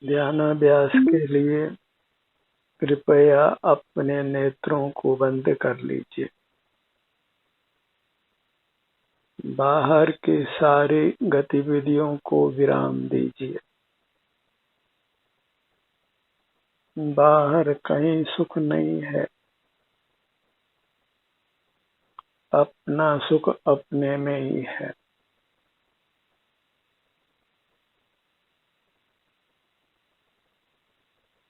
ध्यानाभ्यास के लिए कृपया अपने नेत्रों को बंद कर लीजिए। बाहर की सारी गतिविधियों को विराम दीजिए। बाहर कहीं सुख नहीं है। अपना सुख अपने में ही है।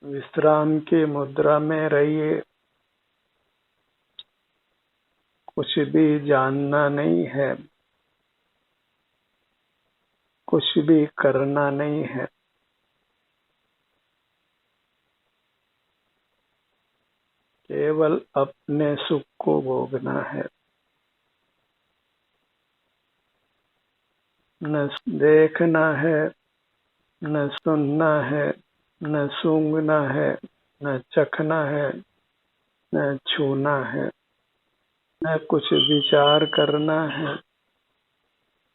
विश्राम की मुद्रा में रहिए। कुछ भी जानना नहीं है, कुछ भी करना नहीं है। केवल अपने सुख को भोगना है। न देखना है, न सुनना है, न सूंघना है, न चखना है, न छूना है, न कुछ विचार करना है,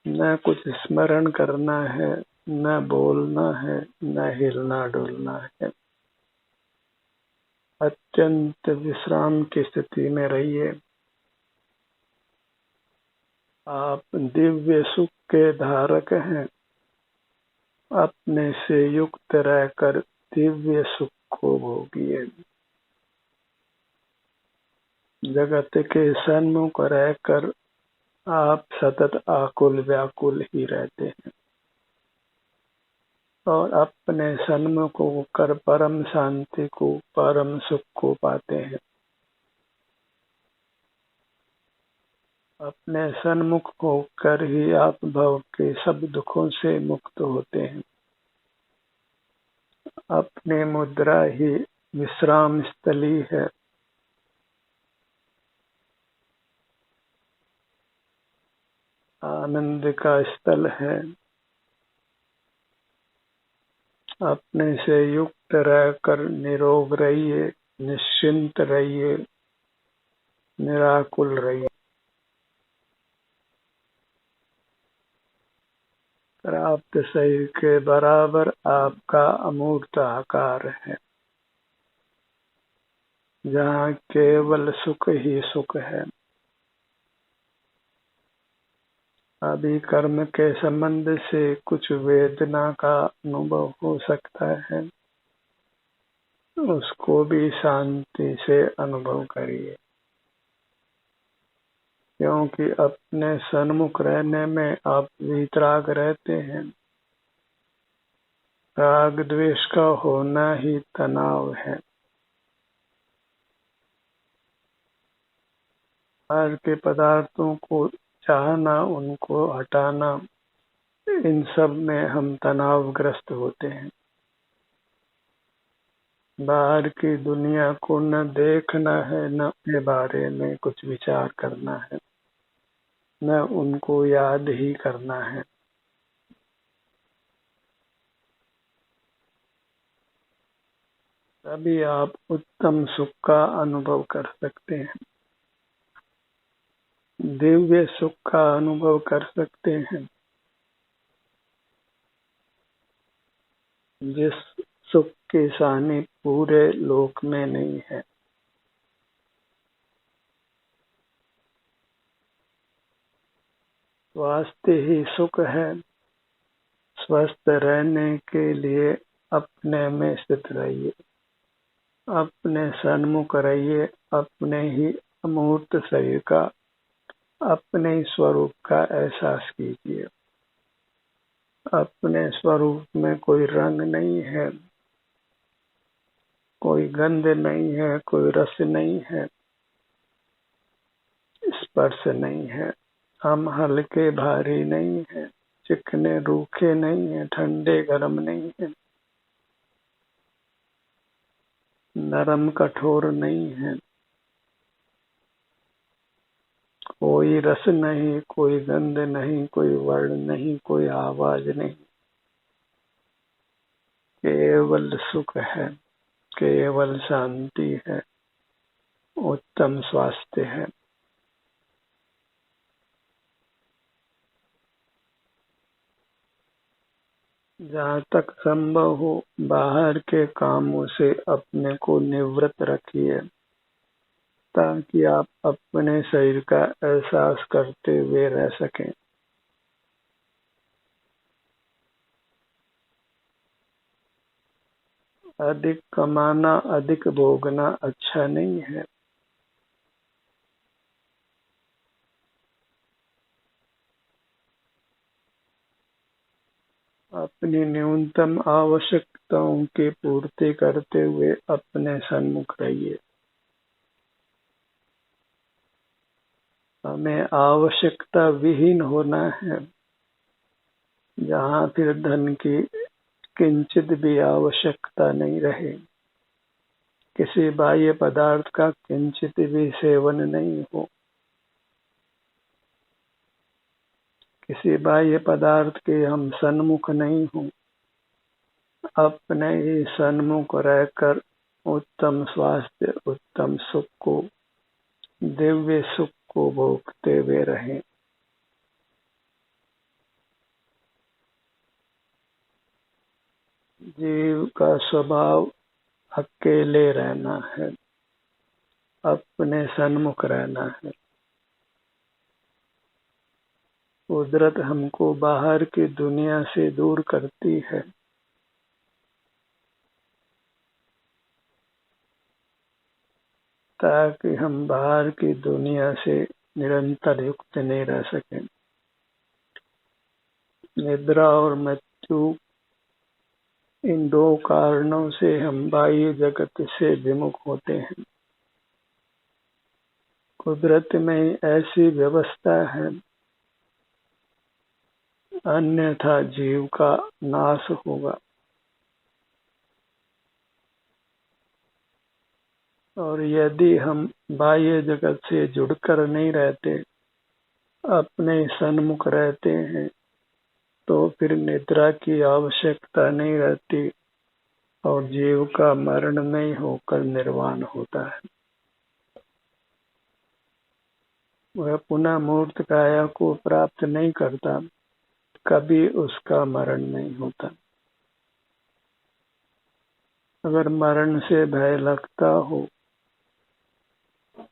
न कुछ स्मरण करना है, न बोलना है, न हिलना डुलना है। अत्यंत विश्राम की स्थिति में रहिए। आप दिव्य सुख के धारक हैं। अपने से युक्त रहकर दिव्य सुख को भोगिए। जगत के सन्मुख रहकर आप सतत आकुल व्याकुल ही रहते हैं और अपने सन्मुख होकर परम शांति को, परम सुख को पाते हैं। अपने सन्मुख होकर ही आप भव के सब दुखों से मुक्त होते हैं। अपनी मुद्रा ही विश्राम स्थली है। आनंद का स्थल है। अपने से युक्त रहकर निरोग रहिए, निश्चिंत रहिए, निराकुल रहिए। प्राप्त शरीर के बराबर आपका अमूर्त आकार है, जहाँ केवल सुख ही सुख है। अभी कर्म के संबंध से कुछ वेदना का अनुभव हो सकता है, उसको भी शांति से अनुभव करिए, क्योंकि अपने सन्मुख रहने में आप वीतराग रहते हैं। राग द्वेष का होना ही तनाव है। बाहर के पदार्थों को चाहना, उनको हटाना, इन सब में हम तनावग्रस्त होते हैं। बाहर की दुनिया को न देखना है, न अपने बारे में कुछ विचार करना है, न उनको याद ही करना है। तभी आप उत्तम सुख का अनुभव कर सकते हैं, दिव्य सुख का अनुभव कर सकते हैं, जिस सुख की सानी पूरे लोक में नहीं है। स्वास्थ्य ही सुख है। स्वस्थ रहने के लिए अपने में स्थित रहिए, अपने सन्मुख रहिए, अपने ही अमूर्त शरीर का, अपने ही स्वरूप का एहसास कीजिए। अपने स्वरूप में कोई रंग नहीं है, कोई गंध नहीं है, कोई रस नहीं है, स्पर्श नहीं है। हम हल्के भारी नहीं है, चिकने रूखे नहीं है, ठंडे गर्म नहीं है, नरम कठोर नहीं है। कोई रस नहीं, कोई गंध नहीं, कोई वर्ण नहीं, कोई आवाज नहीं। केवल सुख है, केवल शांति है, उत्तम स्वास्थ्य है। जहाँ तक संभव हो बाहर के कामों से अपने को निवृत्त रखिए, ताकि आप अपने शरीर का एहसास करते हुए रह सकें। अधिक कमाना, अधिक भोगना अच्छा नहीं है। अपनी न्यूनतम आवश्यकताओं की पूर्ति करते हुए अपने सन्मुख रहिए। हमें आवश्यकता विहीन होना है, जहाँ फिर धन की किंचित भी आवश्यकता नहीं रहे। किसी बाह्य पदार्थ का किंचित भी सेवन नहीं हो। किसी बाह्य पदार्थ के हम सन्मुख नहीं हों। अपने ही सन्मुख रहकर उत्तम स्वास्थ्य, उत्तम सुख को, दिव्य सुख को भोगते हुए रहें। जीव का स्वभाव अकेले रहना है, अपने सन्मुख रहना है। कुदरत हमको बाहर की दुनिया से दूर करती है, ताकि हम बाहर की दुनिया से निरंतर युक्त नहीं रह सकें। निद्रा और मृत्यु, इन दो कारणों से हम बाह्य जगत से विमुख होते हैं। कुदरत में ऐसी व्यवस्था है, अन्यथा जीव का नाश होगा। और यदि हम बाह्य जगत से जुड़कर नहीं रहते, अपने सन्मुख रहते हैं, तो फिर निद्रा की आवश्यकता नहीं रहती और जीव का मरण नहीं होकर निर्वाण होता है। वह पुनः मूर्त काया को प्राप्त नहीं करता, कभी उसका मरण नहीं होता। अगर मरण से भय लगता हो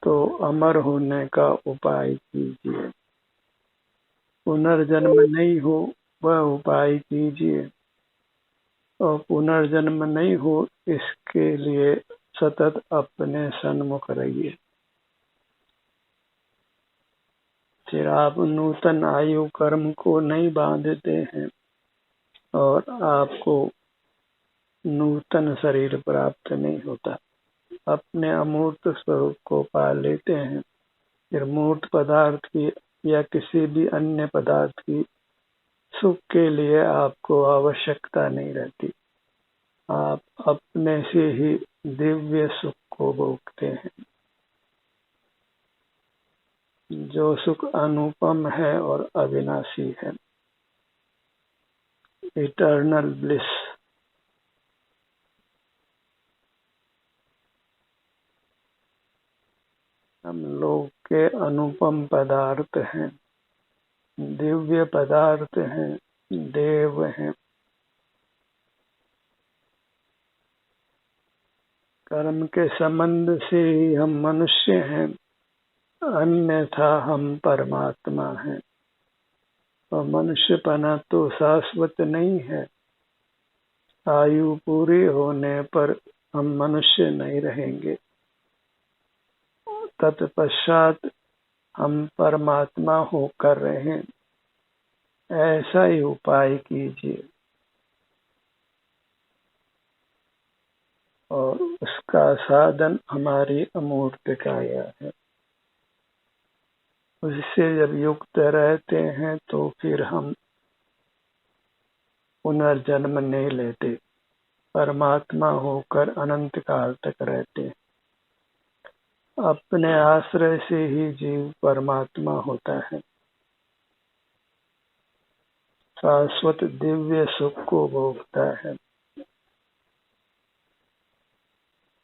तो अमर होने का उपाय कीजिए। पुनर्जन्म नहीं हो वह उपाय कीजिए, और पुनर्जन्म नहीं हो इसके लिए सतत अपने सन्मुख रहिए। फिर आप नूतन आयु कर्म को नहीं बांधते हैं और आपको नूतन शरीर प्राप्त नहीं होता। अपने अमूर्त स्वरूप को पा लेते हैं। फिर मूर्त पदार्थ की या किसी भी अन्य पदार्थ की सुख के लिए आपको आवश्यकता नहीं रहती। आप अपने से ही दिव्य सुख को भोगते हैं, जो सुख अनुपम है और अविनाशी है। Eternal bliss. हम लोग के अनुपम पदार्थ हैं, दिव्य पदार्थ हैं, देव हैं। कर्म के संबंध से ही हम मनुष्य हैं, अन्यथा हम परमात्मा हैं। और मनुष्यपना तो शाश्वत नहीं है। आयु पूरी होने पर हम मनुष्य नहीं रहेंगे, तत्पश्चात हम परमात्मा होकर रहें। ऐसा ही उपाय कीजिए और उसका साधन हमारी अमूर्त काया है। उससे जब युक्त रहते हैं तो फिर हम पुनर्जन्म नहीं लेते, परमात्मा होकर अनंत काल तक रहते हैं। अपने आश्रय से ही जीव परमात्मा होता है, शाश्वत दिव्य सुख को भोगता है।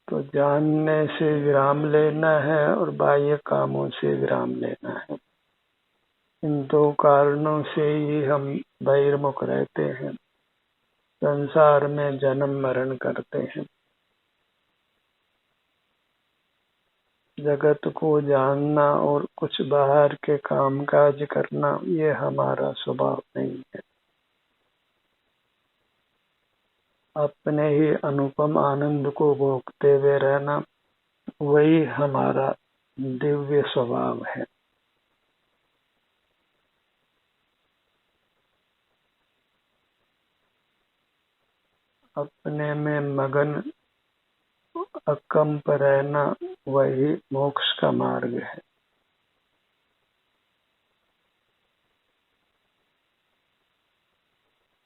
तो जानने से विराम लेना है और बाह्य कामों से विराम लेना है। इन दो कारणों से ही हम बहिर्मुख रहते हैं। संसार में जन्म मरण करते हैं। जगत को जानना और कुछ बाहर के कामकाज करना ये हमारा स्वभाव नहीं है। अपने ही अनुपम आनंद को भोगते हुए रहना वही हमारा दिव्य स्वभाव है। अपने में मगन अकंप रहना वही मोक्ष का मार्ग है।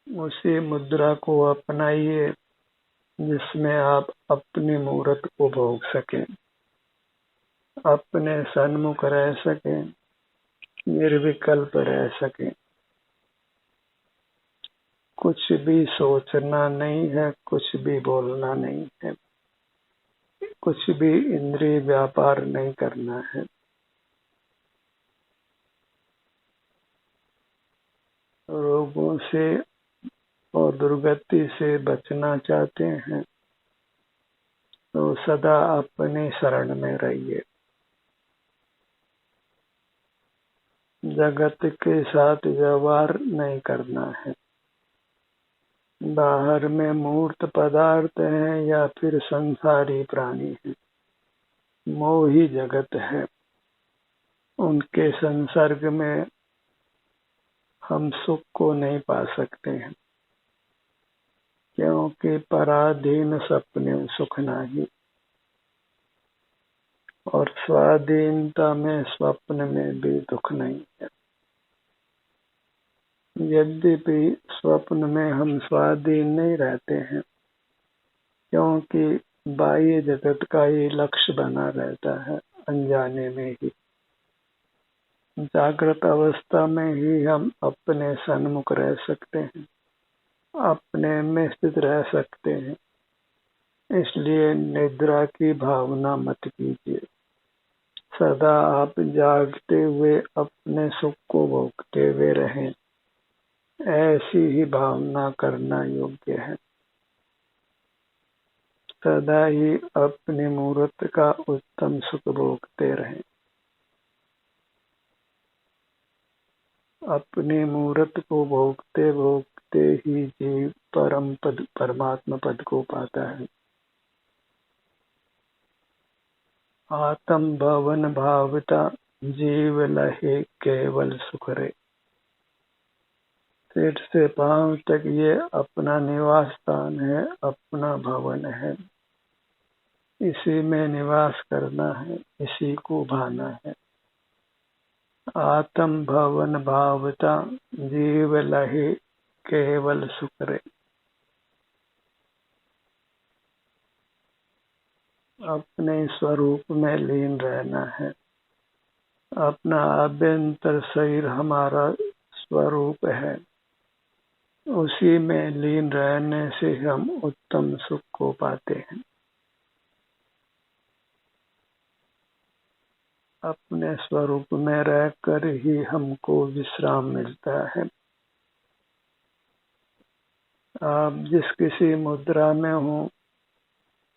उसी मुद्रा को अपनाइए जिसमें आप अपनी मूर्त को भोग सकें, अपने सन्मुख रह सकें, निर्विकल्प रह सकें। कुछ भी सोचना नहीं है, कुछ भी बोलना नहीं है, कुछ भी इंद्रिय व्यापार नहीं करना है। रोगों से और दुर्गति से बचना चाहते हैं तो सदा अपने शरण में रहिए। जगत के साथ व्यवहार नहीं करना है। बाहर में मूर्त पदार्थ हैं या फिर संसारी प्राणी हैं, मोह ही जगत है। उनके संसर्ग में हम सुख को नहीं पा सकते हैं, क्योंकि पराधीन सपने सुख नाही और स्वाधीनता में स्वप्न में भी दुख नहीं है। यद्यपि स्वप्न में हम स्वाधीन नहीं रहते हैं, क्योंकि बाह्य जगत का ही लक्ष्य बना रहता है अनजाने में ही। जागृत अवस्था में ही हम अपने सन्मुख रह सकते हैं, अपने में स्थित रह सकते हैं। इसलिए निद्रा की भावना मत कीजिए। सदा आप जागते हुए अपने सुख को भोगते हुए रहें, ऐसी ही भावना करना योग्य है। सदा ही अपनी मूर्त का उत्तम सुख भोगते रहें। अपनी मूर्त को भोगते भोगते ही जीव परम पद परमात्मा पद को पाता है। आत्म भवन भावता जीव लहे केवल सुख रे। सिर से पांव तक ये अपना निवास स्थान है, अपना भवन है। इसी में निवास करना है, इसी को भाना है। आत्म भवन भावता जीव लहे केवल सुख रे। अपने स्वरूप में लीन रहना है। अपना आभ्यंतर शरीर हमारा स्वरूप है, उसी में लीन रहने से हम उत्तम सुख को पाते हैं। अपने स्वरूप में रहकर ही हमको विश्राम मिलता है। आप जिस किसी मुद्रा में हो,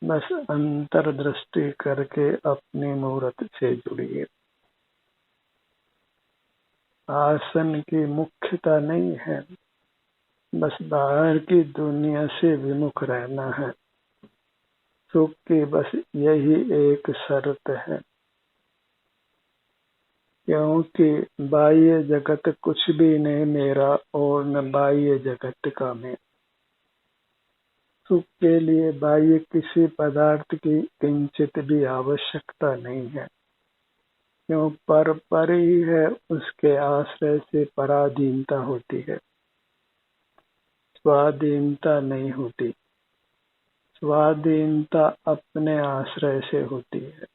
बस अंतर्दृष्टि करके अपनी मूर्त से जुड़िए। आसन की मुख्यता नहीं है, बस बाहर की दुनिया से विमुख रहना है। सुख की बस यही एक शर्त है, क्योंकि बाह्य जगत कुछ भी नहीं मेरा और न बाह्य जगत का मैं। सुख के लिए बाह्य किसी पदार्थ की किंचित भी आवश्यकता नहीं है, क्यों पर ही है, उसके आश्रय से पराधीनता होती है, स्वाधीनता नहीं होती। स्वाधीनता अपने आश्रय से होती है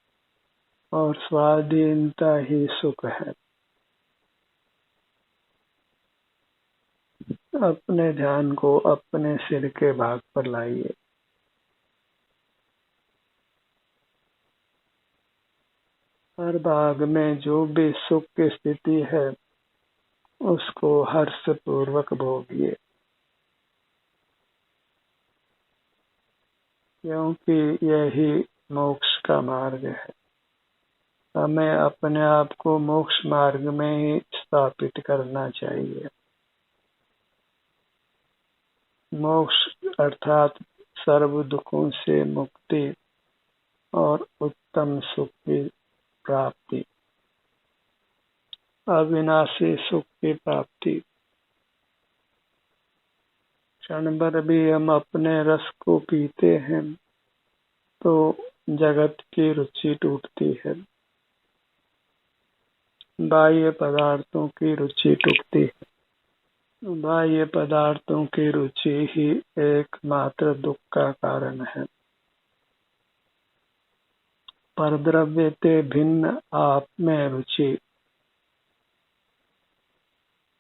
और स्वाधीनता ही सुख है। अपने ध्यान को अपने सिर के भाग पर लाइए। हर भाग में जो भी सुख की स्थिति है उसको हर्ष पूर्वक भोगिए। क्योंकि यही मोक्ष का मार्ग है। हमें अपने आप को मोक्ष मार्ग में ही स्थापित करना चाहिए। मोक्ष अर्थात सर्व दुखों से मुक्ति और उत्तम सुख की प्राप्ति, अविनाशी सुख की प्राप्ति। क्षण भर भी हम अपने रस को पीते हैं तो जगत की रुचि टूटती है, बाह्य पदार्थों की रुचि टूटती है। बाह्य पदार्थों की रुचि ही एकमात्र दुख का कारण है। परद्रव्य ते भिन्न आप में रुचि,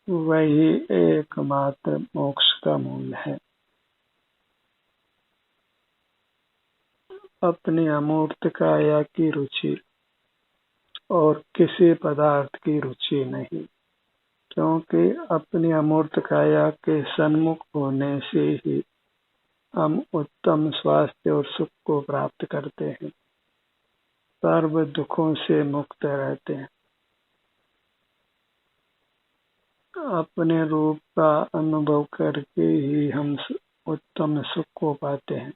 वही एकमात्र मोक्ष का मूल है। अपनी अमूर्त काया की रुचि और किसी पदार्थ की रुचि नहीं, क्योंकि अपनी अमूर्त काया के सन्मुख होने से ही हम उत्तम स्वास्थ्य और सुख को प्राप्त करते हैं, सर्व दुखों से मुक्त रहते हैं, अपने रूप का अनुभव करके ही हम उत्तम सुख को पाते हैं।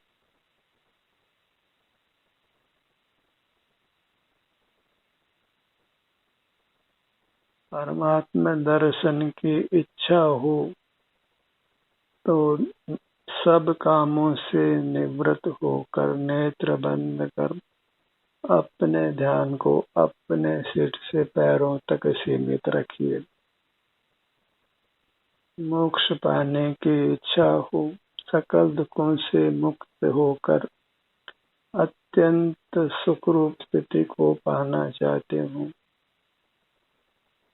परमात्मा दर्शन की इच्छा हो तो सब कामों से निवृत्त होकर नेत्र बंद कर अपने ध्यान को अपने सिर से पैरों तक सीमित रखिए। मोक्ष पाने की इच्छा हो, सकल दुखों से मुक्त होकर अत्यंत सुखरूप स्थिति को पाना चाहते हो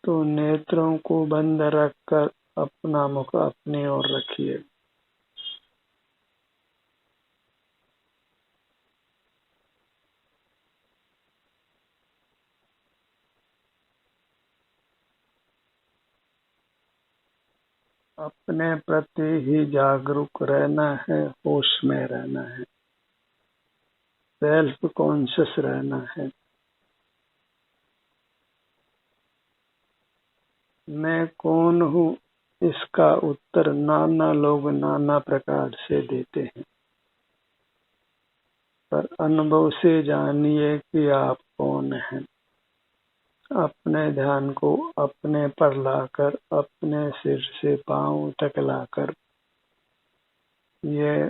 तो नेत्रों को बंद रखकर अपना मुख अपनी ओर रखिए। अपने प्रति ही जागरूक रहना है, होश में रहना है, सेल्फ कॉन्शियस रहना है। मैं कौन हूँ, इसका उत्तर नाना लोग नाना प्रकार से देते हैं, पर अनुभव से जानिए कि आप कौन हैं। अपने ध्यान को अपने पर लाकर, अपने सिर से पांव तक लाकर, ये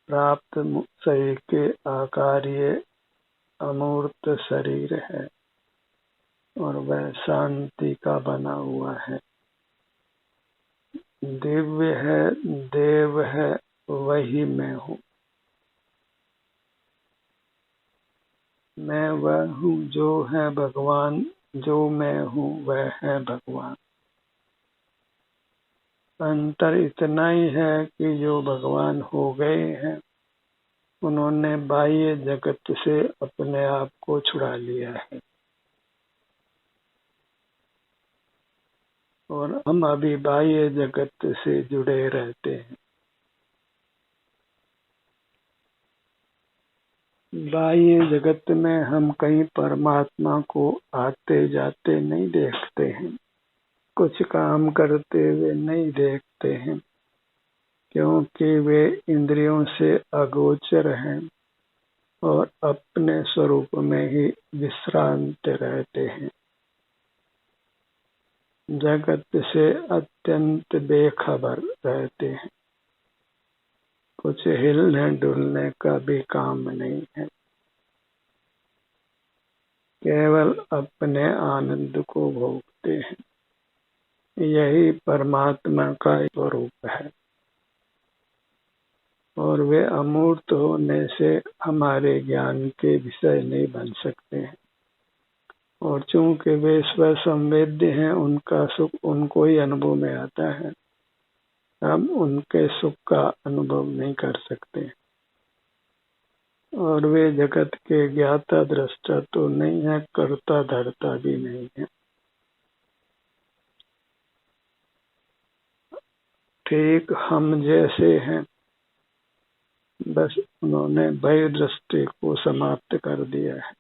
प्राप्त शरीर के आकार ये अमूर्त शरीर है और वह शांति का बना हुआ है, दिव्य है, देव है, वही मैं हूँ। मैं वह हूँ जो है भगवान, जो मैं हूँ वह है भगवान। अंतर इतना ही है कि जो भगवान हो गए हैं उन्होंने बाह्य जगत से अपने आप को छुड़ा लिया है और हम अभी बाह्य जगत से जुड़े रहते हैं। बाह्य जगत में हम कहीं परमात्मा को आते जाते नहीं देखते हैं, कुछ काम करते हुए नहीं देखते हैं, क्योंकि वे इंद्रियों से अगोचर हैं और अपने स्वरूप में ही विश्रांत रहते हैं, जगत से अत्यंत बेखबर रहते हैं, कुछ हिलने डुलने का भी काम नहीं है, केवल अपने आनंद को भोगते हैं। यही परमात्मा का स्वरूप है और वे अमूर्त होने से हमारे ज्ञान के विषय नहीं बन सकते हैं और चूंकि वे स्वसंवेद्य हैं, उनका सुख उनको ही अनुभव में आता है, हम उनके सुख का अनुभव नहीं कर सकते और वे जगत के ज्ञाता दृष्टा तो नहीं है, कर्ता धर्ता भी नहीं है। ठीक हम जैसे हैं बस उन्होंने भय दृष्टि को समाप्त कर दिया है।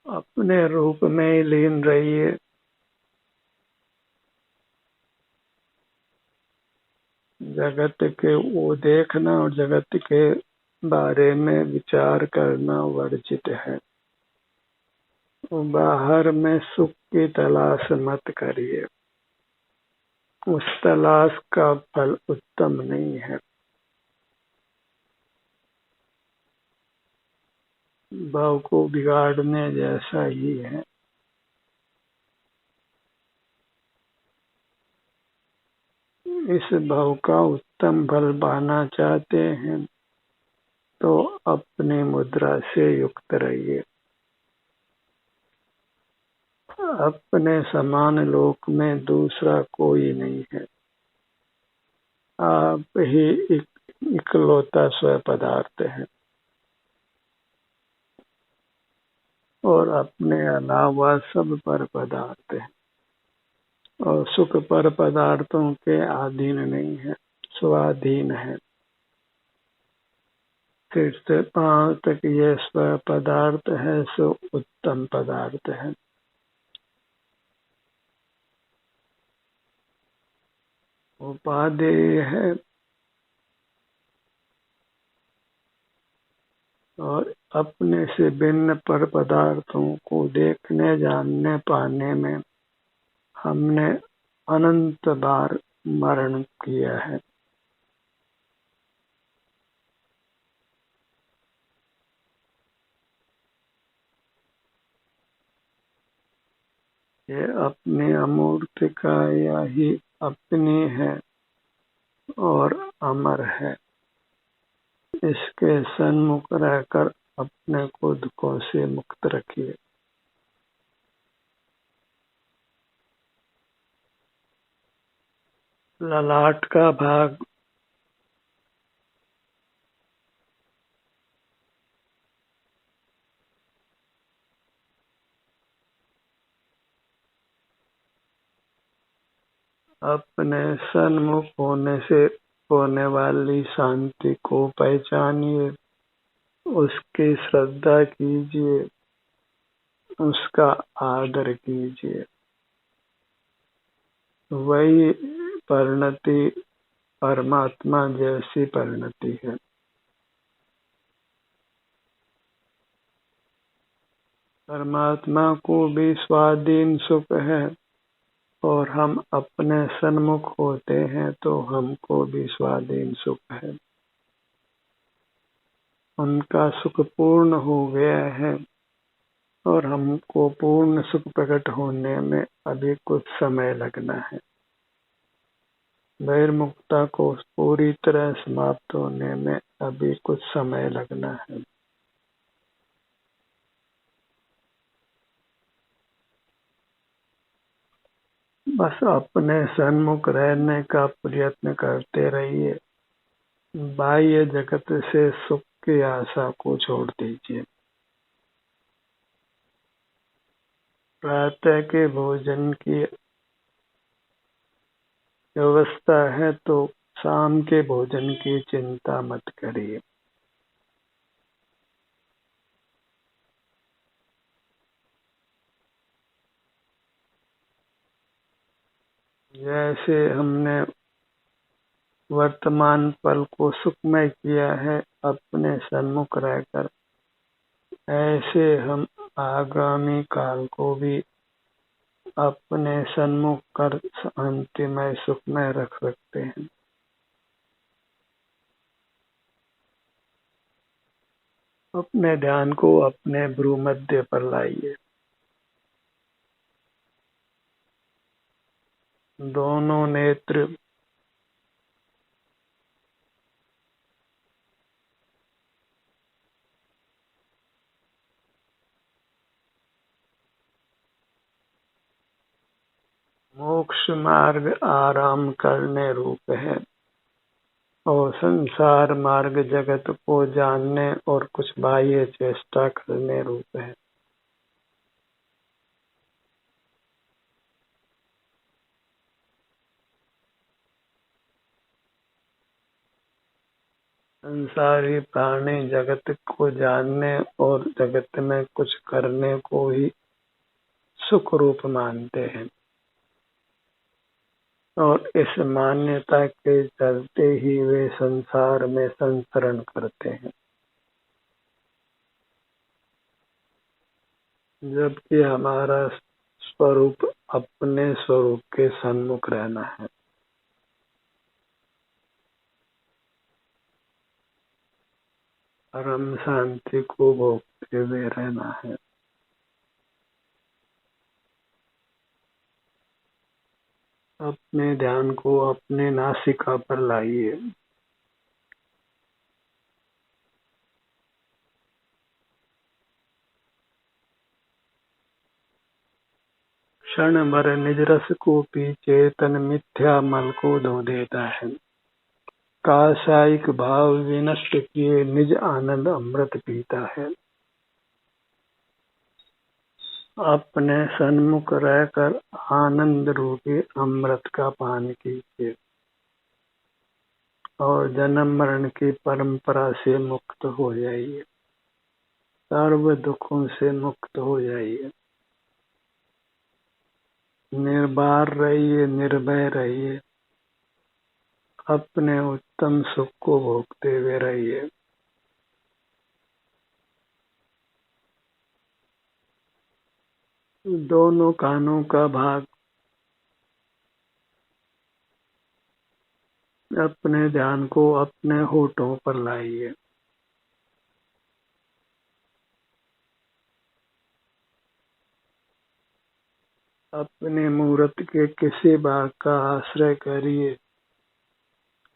अपने रूप में ही लीन रहिए। जगत के वो देखना और जगत के बारे में विचार करना वर्जित है। बाहर में सुख की तलाश मत करिए, उस तलाश का फल उत्तम नहीं है। भाव को बिगाड़ने जैसा ही है। इस भाव का उत्तम फल पाना चाहते हैं तो अपनी मुद्रा से युक्त रहिए। अपने समान लोक में दूसरा कोई नहीं है। आप ही इकलौता स्व पदार्थ है और अपने अलावा सब पर पदार्थ है और सुख पर पदार्थों के अधीन नहीं है, स्वाधीन है। सिर से पांव तक ये स्व पदार्थ है सो उत्तम पदार्थ है। उपादेय है और अपने से भिन्न पर पदार्थों को देखने जानने पाने में हमने अनंत बार मरण किया है। ये अपने अमूर्त काया ही अपनी है और अमर है। इसके सन्मुख रहकर अपने को दुखों से मुक्त रखिए। ललाट का भाग अपने सन्मुख होने से होने वाली शांति को पहचानिए, उसकी श्रद्धा कीजिए, उसका आदर कीजिए। वही परिणति परमात्मा जैसी परिणति है। परमात्मा को भी स्वाधीन सुख है और हम अपने सन्मुख होते हैं तो हमको भी स्वाधीन सुख है। उनका सुख पूर्ण हो गया है और हमको पूर्ण सुख प्रकट होने में अभी कुछ समय लगना है। बहिर्मुखता को पूरी तरह समाप्त होने में अभी कुछ समय लगना है। बस अपने सन्मुख रहने का प्रयत्न करते रहिए। बाह्य जगत से सुख की आशा को छोड़ दीजिए। प्रातः के भोजन की व्यवस्था है तो शाम के भोजन की चिंता मत करिए। जैसे हमने वर्तमान पल को सुखमय किया है अपने सन्मुख रहकर, ऐसे हम आगामी काल को भी अपने सन्मुख कर शांतिमय सुखमय रख सकते हैं। अपने ध्यान को अपने भ्रूमध्य पर लाइए। दोनों नेत्र मोक्ष मार्ग आराम करने रूप है और संसार मार्ग जगत को जानने और कुछ बाह्य चेष्टा करने रूप है। संसारी प्राणी जगत को जानने और जगत में कुछ करने को ही सुख रूप मानते हैं और इस मान्यता के चलते ही वे संसार में संचरण करते हैं, जबकि हमारा स्वरूप अपने स्वरूप के सन्मुख रहना है। परम शांति को भोगते हुए रहना है। अपने ध्यान को अपने नासिका पर लाइए। क्षण भर निज रस को पी चेतन मिथ्या मल को धो देता है। कासायिक भाव विनष्ट किए निज आनंद अमृत पीता है। अपने सन्मुख रहकर आनंद रूपी अमृत का पान कीजिए और जन्म मरण की परंपरा से मुक्त हो जाइए, सर्व दुखों से मुक्त हो जाइए। निर्भर रहिए, निर्भय रहिए, अपने उत्तम सुख को भोगते हुए रहिए। दोनों कानों का भाग अपने ध्यान को अपने होठों पर लाइए। अपने मूर्त के किसी भाग का आश्रय करिए,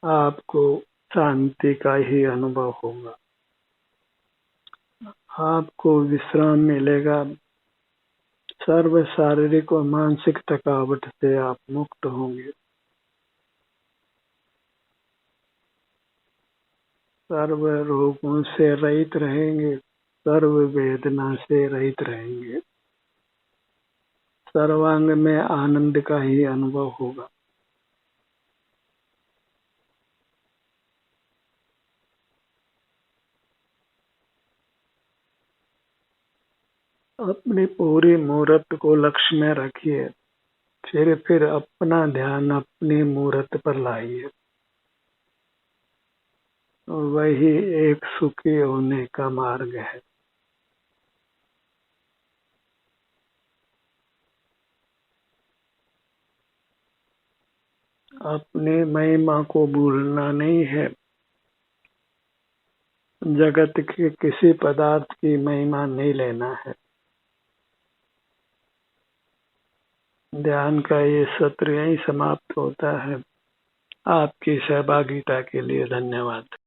आपको शांति का ही अनुभव होगा, आपको विश्राम मिलेगा। सर्व शारीरिक और मानसिक थकावट से आप मुक्त होंगे, सर्व रोगों से रहित रहेंगे, सर्व वेदना से रहित रहेंगे, सर्वांग में आनंद का ही अनुभव होगा। अपनी पूरी मूर्त को लक्ष्य में रखिए, फिर अपना ध्यान अपनी मूर्त पर लाइए। वही एक सुखी होने का मार्ग है। अपनी महिमा को भूलना नहीं है। जगत के किसी पदार्थ की महिमा नहीं लेना है। ध्यान का ये सत्र यहीं समाप्त होता है। आपकी सहभागिता के लिए धन्यवाद।